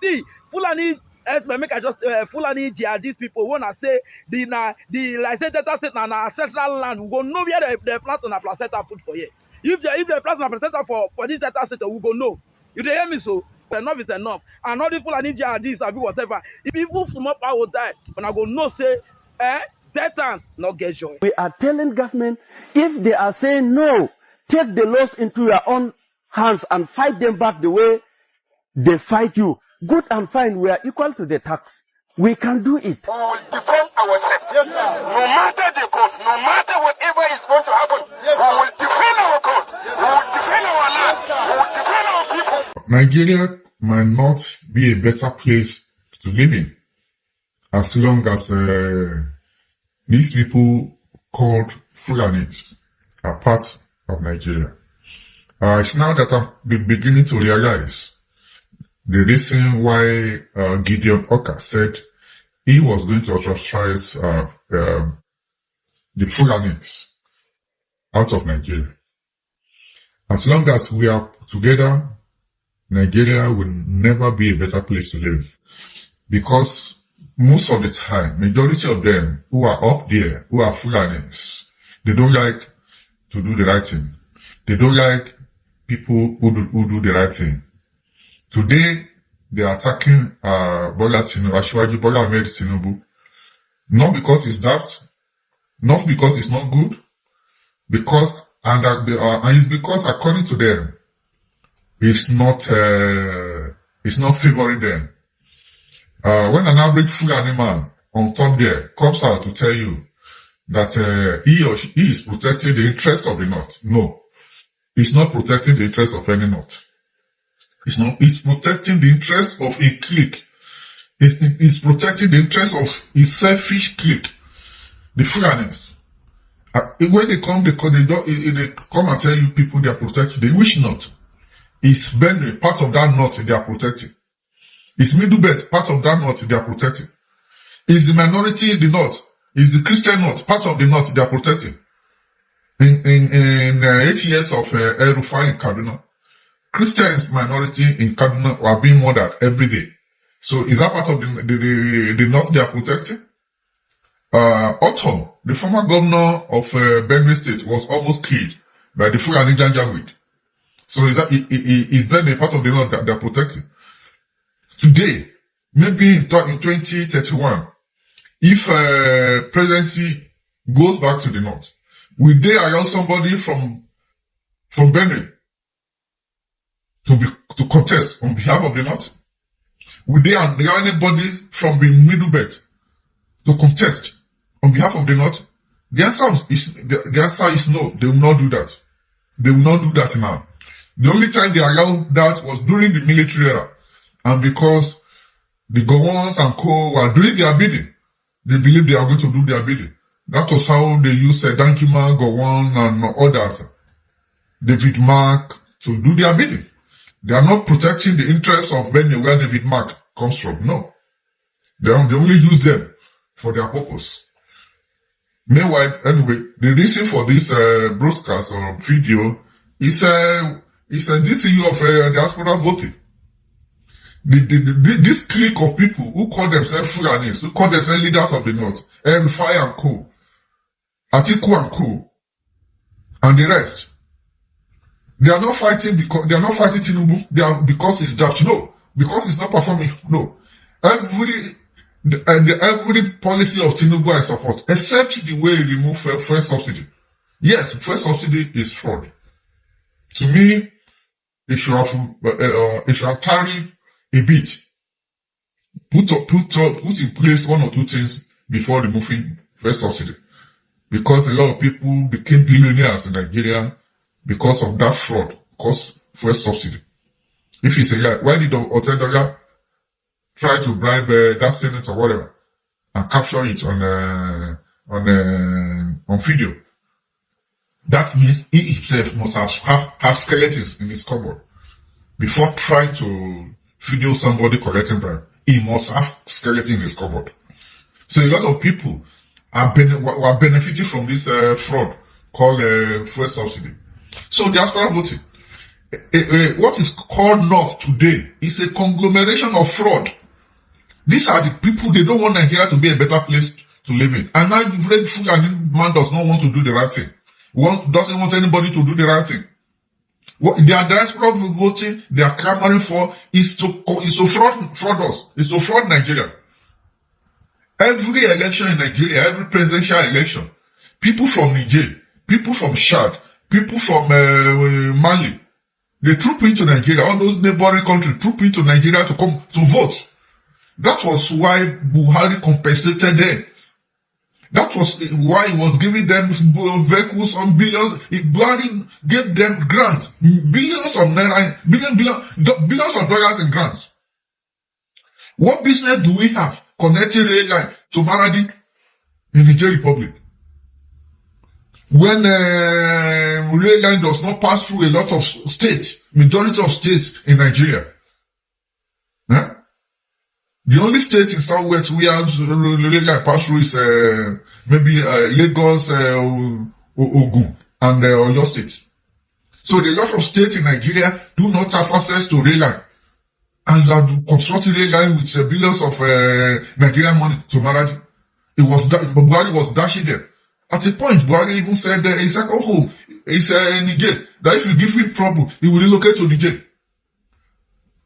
See, Fulani, make I just Fulani these people wanna say the like say Delta State na ancestral land. We go know where they plant on a placenta put for here. If they plant on a placenta for this Delta State, we go know. You dey hear me so? Enough is enough. And all the Fulani jihadists or whatever. If people small power will die, and I go know say Deltans not get joy. We are telling government if they are saying no, take the laws into your own hands and fight them back the way they fight you. Good and fine, we are equal to the tax. We can do it. We will defend ourselves. Yes, sir. No matter the cost, no matter whatever is going to happen, yes, we will defend our cause. Yes, we will defend our land. Yes, we will defend our people. Nigeria might not be a better place to live in as long as these people called Fulanis are part of Nigeria. It's now that I'm beginning to realize the reason why Gideon Oka said he was going to ostracize the Fulanis out of Nigeria. As long as we are together, Nigeria will never be a better place to live. Because most of the time, majority of them who are up there, who are Fulanis, they don't like to do the right thing. They don't like people who do the right thing. Today, they are attacking Bola Ahmed Tinubu. Not because it's daft, not because it's not good, and it's because according to them, it's not favoring them. When an average Fulani man on top there comes out to tell you that he or she is protecting the interest of the North, no, it's not protecting the interest of any North. It's protecting the interest of a clique. It's protecting the interest of a selfish clique. The Fulanis. When they come and tell you people they are protecting, they wish not. It's Benue, part of that North they are protecting. It's Middlebelt, part of that North they are protecting. It's the minority in the North. It's the Christian North, part of the North they are protecting. In 8 years of El Rufai in Kaduna, Christians minority in Kaduna are being murdered every day. So is that part of the North they are protecting? Otto, the former governor of Benue State, was almost killed by the Fulani Janjaweed. So is Benue part of the North that they are protecting? Today, maybe in 2031, if presidency goes back to the North, will they allow somebody from Benue to contest on behalf of the North? Will they allow anybody from the Middle Belt to contest on behalf of the North? The answer is no. They will not do that. They will not do that now. The only time they allowed that was during the military era, and because the Gowons and co were doing their bidding, they believe they are going to do their bidding. That was how they used Dankima, Gowon, and others, David Mark, to do their bidding. They are not protecting the interests of Benue where David Mark comes from. No. They only use them for their purpose. Meanwhile, anyway, the reason for this broadcast or video is this issue of diaspora voting. This clique of people who call themselves Fulanis, who call themselves leaders of the North, Fire and Co, Atiku and Co, and the rest, they are not fighting Tinubu. They are because it's daft. No, because it's not performing. No, every policy of Tinubu I support, except the way he remove fuel subsidy. Yes, fuel subsidy is fraud. To me, it should have carried a bit. Put in place one or two things before removing fuel subsidy, because a lot of people became billionaires in Nigeria because of that fraud, cost fuel subsidy. If you say, yeah, why did Otedola try to bribe that Senate or whatever and capture it on video? That means he himself must have skeletons in his cupboard before trying to video somebody collecting bribe. He must have skeleton in his cupboard. So a lot of people are benefiting from this fraud called fuel subsidy. So diaspora voting what is called North today is a conglomeration of fraud. These are the people, they don't want Nigeria to be a better place to live in. And now the very Fulani man does not want to do the right thing. Doesn't want anybody to do the right thing. What their diaspora voting, they are clamoring for is to fraud us. It's to fraud Nigeria. Every election in Nigeria, every presidential election, people from Niger, people from Chad, people from Mali, they troop into Nigeria, all those neighboring countries troop into Nigeria to come to vote. That was why Buhari compensated them. That was why he was giving them vehicles on billions. Buhari gave them grants, billions of naira, billions of dollars in grants. What business do we have connecting rail line to Maradi in Niger Republic? When rail line does not pass through a lot of states, majority of states in Nigeria. Huh? The only state in Southwest where rail line pass through is maybe Lagos, Ogun, and Oyo State. So the lot of states in Nigeria do not have access to rail line. And you are constructing rail line with billions of Nigerian money to Maradi. Buhari was dashing them. At a point, Buhari even said his second home is Niger. That if you give him trouble, he will relocate to Niger.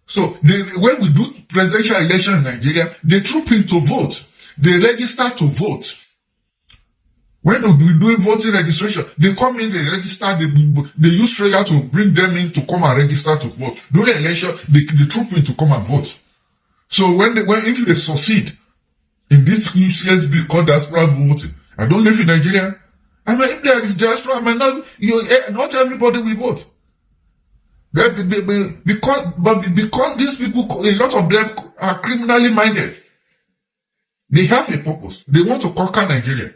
So when we do presidential election in Nigeria, they troop in to vote. They register to vote. When we do voting registration, they come in, they register, they use trailer to bring them in to come and register to vote. During the election, they troop in to come and vote. So if they succeed in this useless bill called Diaspora voting, I don't live in Nigeria. I mean, if there is diaspora, I mean, not everybody will vote. Because these people, a lot of them are criminally minded. They have a purpose. They want to conquer Nigeria.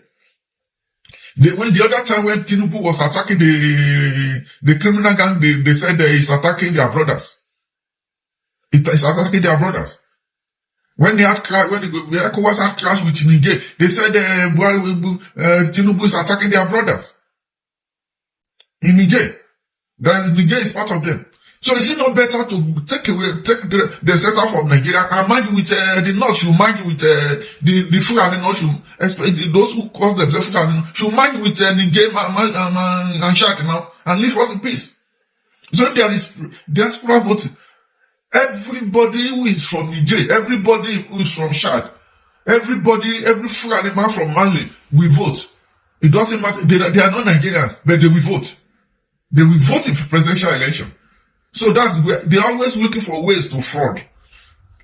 When the other time when Tinubu was attacking the criminal gang, they said he's attacking their brothers. It's attacking their brothers. When the ECOWAS had clash with Niger, they said Tinubu is attacking their brothers. In Niger. Niger is part of them. So is it not better to take the center from Nigeria and mind with the North, you mind with the Fulani North, those who call themselves Fulani, should mind with Niger and Chad now, and live us in peace. So there is diaspora voting. Everybody who is from Niger, everybody who is from Chad, every Fulani man from Mali will vote. It doesn't matter, they are not Nigerians, but they will vote. They will vote in presidential election. So that's where they're always looking for ways to fraud.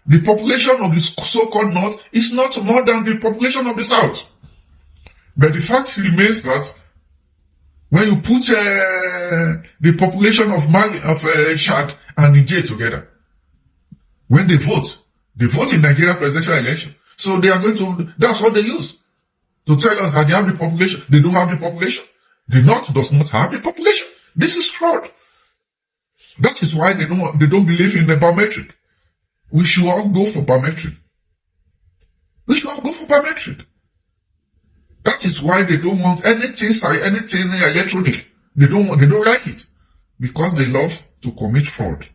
The population of the so-called North is not more than the population of the South. But the fact remains that when you put the population of Mali, of Chad and Niger together, when they vote in Nigeria presidential election. So they are going to, that's what they use to tell us that they have the population. They don't have the population. The North does not have the population. This is fraud. That is why they don't believe in the biometric. We should all go for biometric. That is why they don't want anything electronic. They don't like it. Because they love to commit fraud.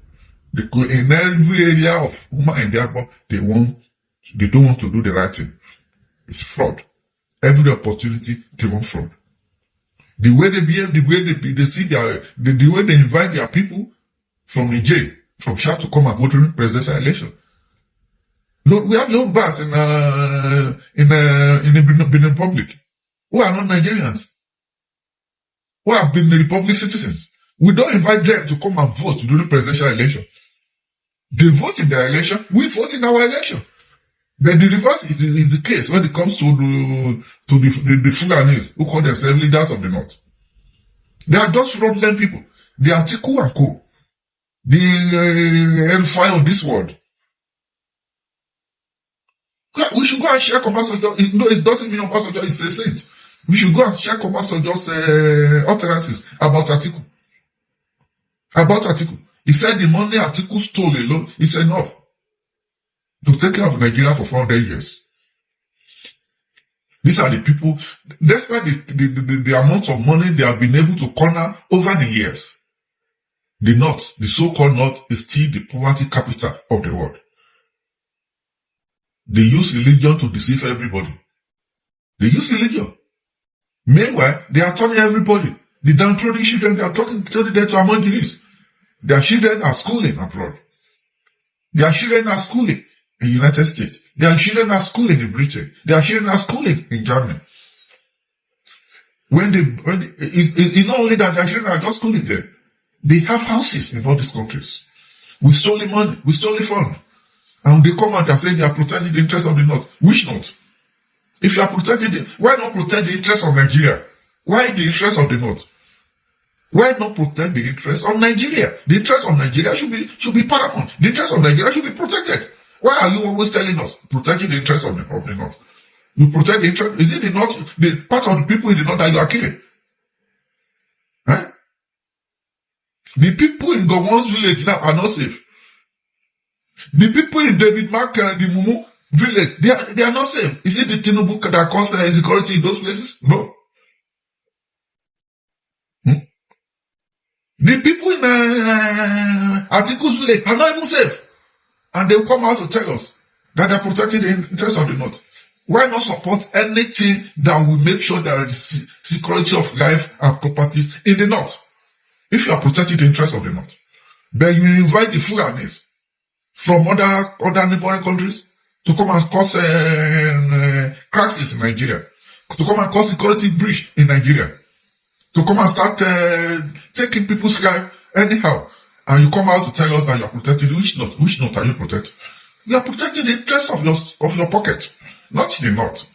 In every area of human endeavor, they don't want to do the right thing. It's fraud. Every opportunity, they want fraud. The way they behave, the way they see the way they invite their people from Niger, from Chad to come and vote in presidential election. Look, we have young bars in the Benin Republic who are not Nigerians, who have been Republic citizens. We don't invite them to come and vote during presidential election. They vote in their election, we vote in our election. But the reverse is the case when it comes to the Fulanis who call themselves leaders of the North. They are just fraudulent people. They are Tiku and Co. The hellfire of this world. We should go and share Obasanjo. No, it doesn't mean Obasanjo is a saint. We should go and share Obasanjo's utterances about Atiku. He said the money Atiku stole alone is enough to take care of Nigeria for 400 years. These are the people, despite the amount of money they have been able to corner over the years. The North, the so-called North, is still the poverty capital of the world. They use religion to deceive everybody. They use religion. Meanwhile, they are turning everybody. The downtrodden children, they are turning them to among the least. Their children are schooling abroad. Their children are schooling in the United States. Their children are schooling in Britain. Their children are schooling in Germany. It's not only that their children are just schooling there. They have houses in all these countries. We stole the money. We stole the fund. And they come out and say they are protecting the interests of the North. Which North? If you are protecting why not protect the interests of Nigeria? Why the interests of the North? Why not protect the interests of Nigeria? The interests of Nigeria should be paramount. The interests of Nigeria should be protected. Why are you always telling us protecting the interests of the North? You protect the interest. Is it the North, the part of the people in the North that you are killing? Huh? The people in Gowon's village now are not safe. The people in David Mark and the Mumu village, they are not safe. Is it the Tinubu that caused insecurity in those places? No. The people in Atiku's village are not even safe. And they will come out to tell us that they are protecting the interests of the North. Why not support anything that will make sure there is security of life and property in the North? If you are protecting the interests of the North, then you invite the Fulanis from other neighboring countries to come and cause crisis in Nigeria, to come and cause security breach in Nigeria, to come and start taking people's life anyhow. And you come out to tell us that you are protecting which North? Which North are you protecting? You are protecting the interests of your pocket, not the North.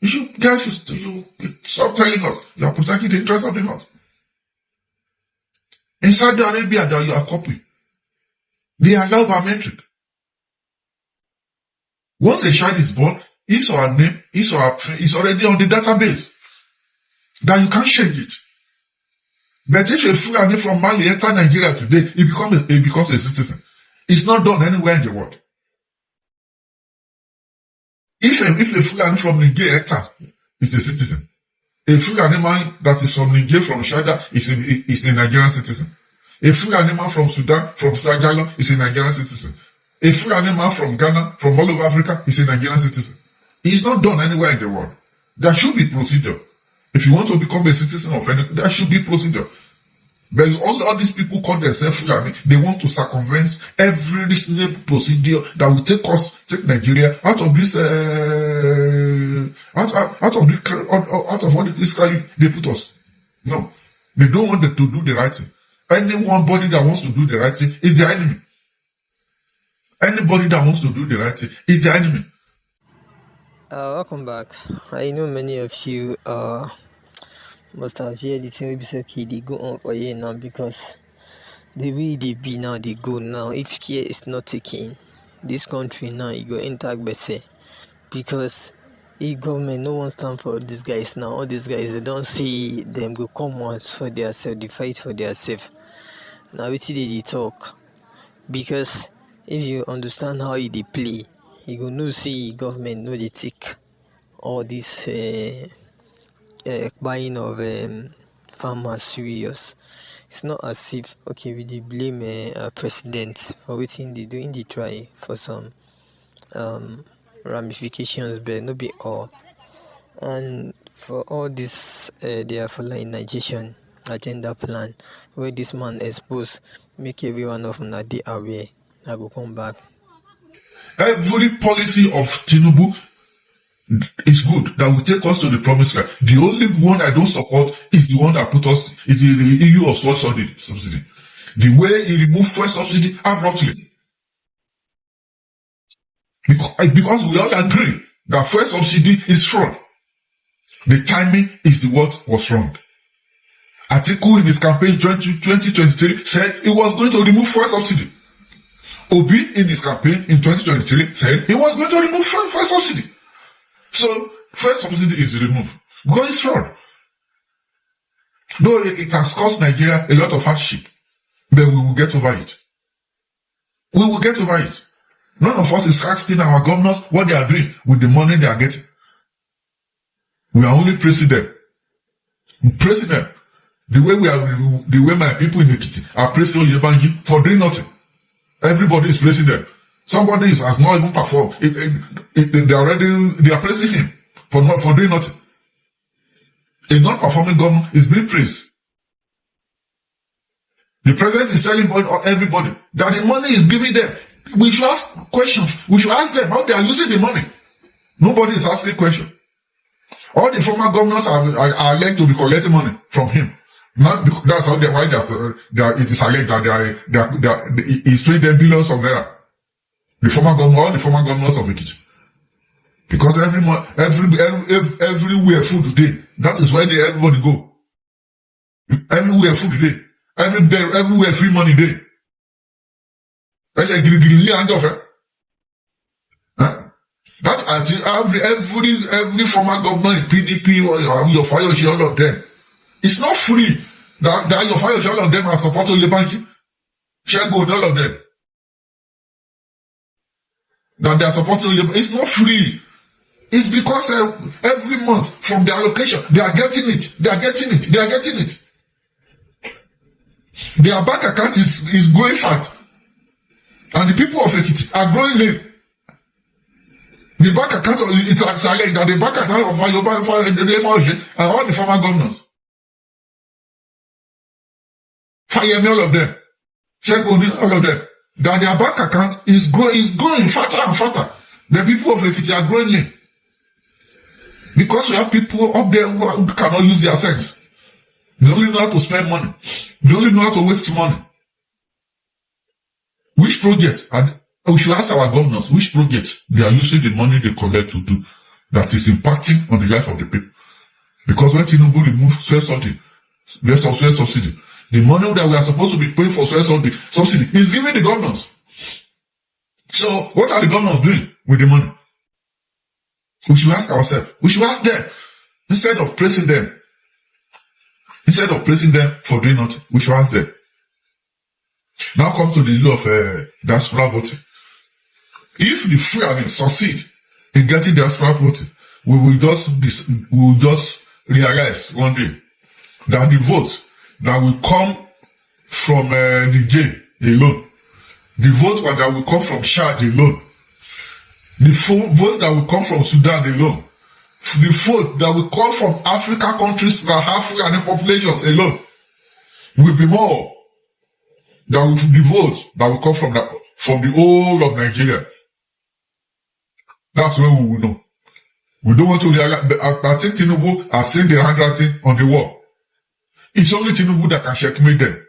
You should stop telling us you are protecting the interests of the North. In Saudi Arabia, that you are copying, they allow biometric. Once a child is born, his or her name, his or her friend is already on the database. That you can't change it. But if a Fulani from Mali enter Nigeria today, he becomes a citizen. It's not done anywhere in the world. If a Fulani from Nigeria enters, is a citizen. A Fulani man that is from Nigeria, from Shada, is a Nigerian citizen. A Fulani man from Sudan, from Sajalo, is a Nigerian citizen. A Fulani man from Ghana, from all over Africa, is a Nigerian citizen. It's not done anywhere in the world. There should be procedure. If you want to become a citizen of any, there should be procedure. But all these people call themselves Fulani, they want to circumvent every reasonable procedure that will take Nigeria out of this, out of what this crime they put us. No. They don't want them to do the right thing. Anybody that wants to do the right thing is the enemy. Anybody that wants to do the right thing is the enemy. Welcome back. I know many of you must have heard the thing we be say okay, they go on for here now because the way they be now, they go now. If care is not taken, this country now it go enter better because if government no one stand for these guys now. All these guys they don't see them go come out for their self, they fight for their self. Now we see they talk because if you understand how they play, you go no see government no they take all this buying of farmers serious. It's not as if okay we blame president for waiting they doing the try for some ramifications, but no be all. And for all this their Fulani agenda plan where this man exposed, make everyone of them they aware. I will come back. Every policy of Tinubu is good, that will take us to the promised land. The only one I don't support is the one that put us in the EU of fuel subsidy. The way he removed fuel subsidy abruptly. Because we all agree that fuel subsidy is fraud. The timing is what was wrong. Atiku in his campaign 2023 said he was going to remove fuel subsidy. Obi in his campaign in 2023 said he was going to remove fuel subsidy. So, fuel subsidy is removed because it's fraud. Though it has cost Nigeria a lot of hardship, but we will get over it. We will get over it. None of us is asking our governors what they are doing with the money they are getting. We are only praising them. Praising them. The way my people in Ekiti are praising Oyebanji for doing nothing. Everybody is praising them. Somebody has not even performed. They are praising him for doing nothing. A non-performing governor is being praised. The president is telling everybody that the money is given them. We should ask questions. We should ask them how they are using the money. Nobody is asking questions. All the former governors are alleged to be collecting money from him. Not because that's how why it is alleged that he's paying them billions of naira. All the former governors of Ekiti. Because everywhere food today, that is where everybody go. Everywhere food today. Everywhere free money day. That's a hand of it. That every former government in PDP or your fire, all of them. It's not free. That your fire, all of them are supporting the bank. Share gold, all of them. That they are supporting you. It's not free. It's because every month from the allocation, they are getting it. Their bank account is growing fat. And the people of Ekiti are growing lean. The bank account, it's like that the bank account of and all the former governors. Fire me, all of them. Check on all of them. That their bank account is growing fatter and fatter. The people of Ekiti are growing lean. Because we have people up there who cannot use their sense. They only know how to spend money. They only know how to waste money. Which projects? We should ask our governors which projects they are using the money they collect to do that is impacting on the life of the people. Because when Tinubu removed fuel subsidy, the money that we are supposed to be paying for fuel subsidy is giving the governors. So what are the governors doing with the money? We should ask ourselves. We should ask them instead of praising them. Instead of praising them for doing nothing, we should ask them. Now come to the issue of diaspora voting. If the Fulanis succeed in getting diaspora voting, we will just realize one day that the votes that will come from Niger alone, the votes that will come from Chad alone, the votes that will come from Sudan alone, the vote that will come from African countries that have Fulani populations alone will be more than the votes that will come from the whole of Nigeria. That's when we will know. We don't want to realize. I think Tinubu has seen the handwriting on the wall. It's only Tinubu that can checkmate them.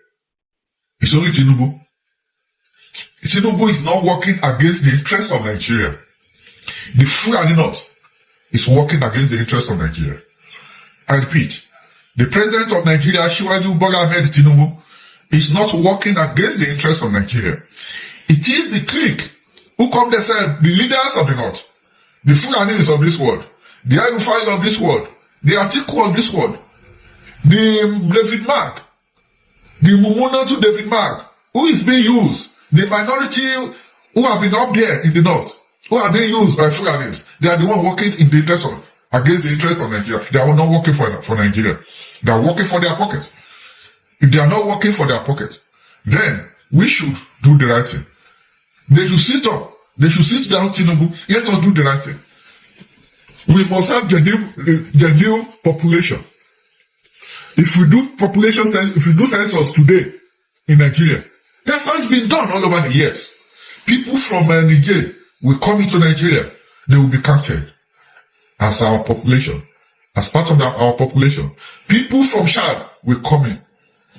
It's only Tinubu. Tinubu is not working against the interest of Nigeria. The Fulani North is working against the interest of Nigeria. I repeat, the president of Nigeria, Shiwaju Bola Ahmed Tinubu, is not working against the interest of Nigeria. It is the clique who come themselves, the leaders of the North, the Fulanis of this world, the Arufai of this world, the Atiku of this world, the David Mark, the Mumuna to David Mark, who is being used, the minority who have been up there in the North, who are being used by Fulanis. They are the one working in the interest of, against the interest of Nigeria. They are not working for Nigeria. They are working for their pocket. If they are not working for their pocket, then we should do the right thing. They should sit up. They should sit down, Tinubu. Let us do the right thing. We must have the new population. If we do census today in Nigeria, that's how it's been done all over the years. People from Niger will come into Nigeria. They will be counted as our population, as part of our population. People from Chad will come in.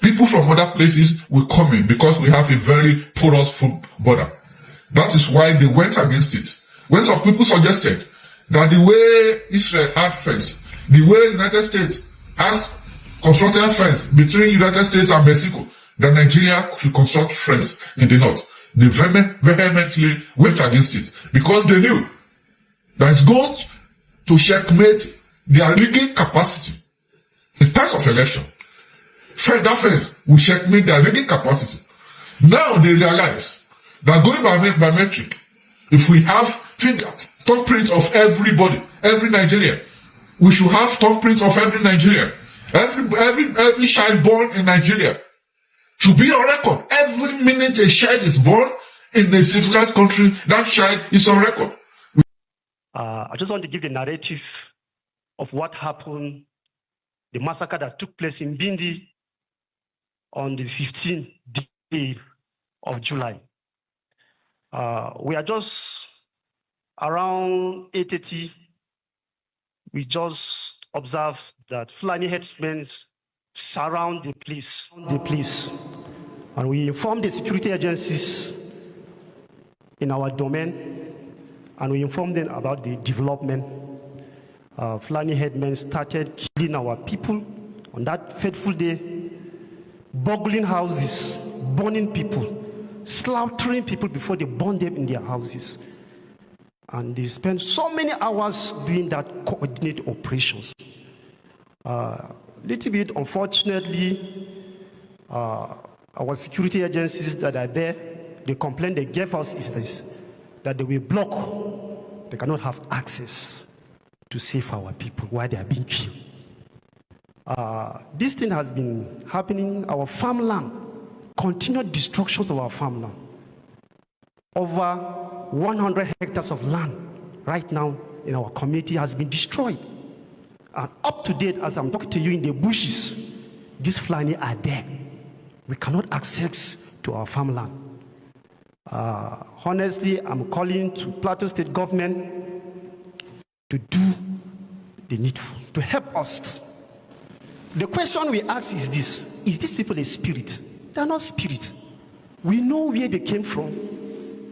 People from other places will come in because we have a very porous food border. That is why they went against it. When some people suggested that the way Israel had friends, the way United States has constructed friends between United States and Mexico, that Nigeria should construct friends in the North, they vehemently went against it because they knew that it's going to checkmate their rigging capacity in terms of election. That friends will checkmate their rigging capacity. Now they realize that going by biometric, if we have thumbprint of everybody, every Nigerian, we should have thumbprint of every Nigerian. Every child born in Nigeria should be on record. Every minute a child is born in a civilized country, that child is on record. I just want to give the narrative of what happened, the massacre that took place in Bindi on the 15th day of July. We are just around 8:30. We just observed that Fulani headsmen surround the place. And we informed the security agencies in our domain, and we informed them about the development. Fulani headmen started killing our people on that fateful day, burgling houses, burning people, slaughtering people before they burn them in their houses. And they spent so many hours doing that coordinated operations. Little bit, unfortunately, our security agencies that are there, the complaint they gave us is this, that they will block, they cannot have access to save our people while they are being killed. This thing has been happening, our farmland, continued destructions of our farmland. Over 100 hectares of land right now in our community has been destroyed. And up to date, as I'm talking to you in the bushes, these Fulani are there. We cannot access to our farmland. Honestly, I'm calling to Plateau State government to do the needful, to help us. The question we ask is this: is these people a spirit? They are not spirit. We know where they came from.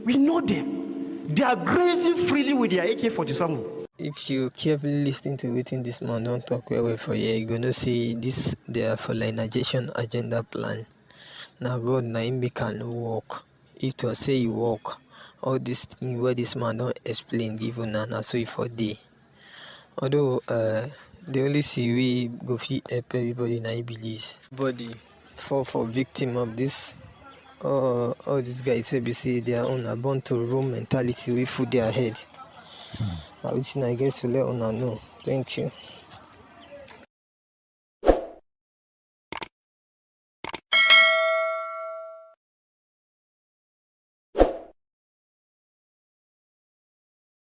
We know them. They are grazing freely with their AK-47. If you carefully listen to everything this man don't talk well for you, you're gonna see this their Fulanization agenda plan. Now God na him can walk. If to say you walk, all this thing where this man don't explain give you na so if for day. Although the only see we go fit help everybody na believe. Body fall for victim of this all these guys will be say their own are born to roam mentality we food their head. I wish I get to let on know. Thank you.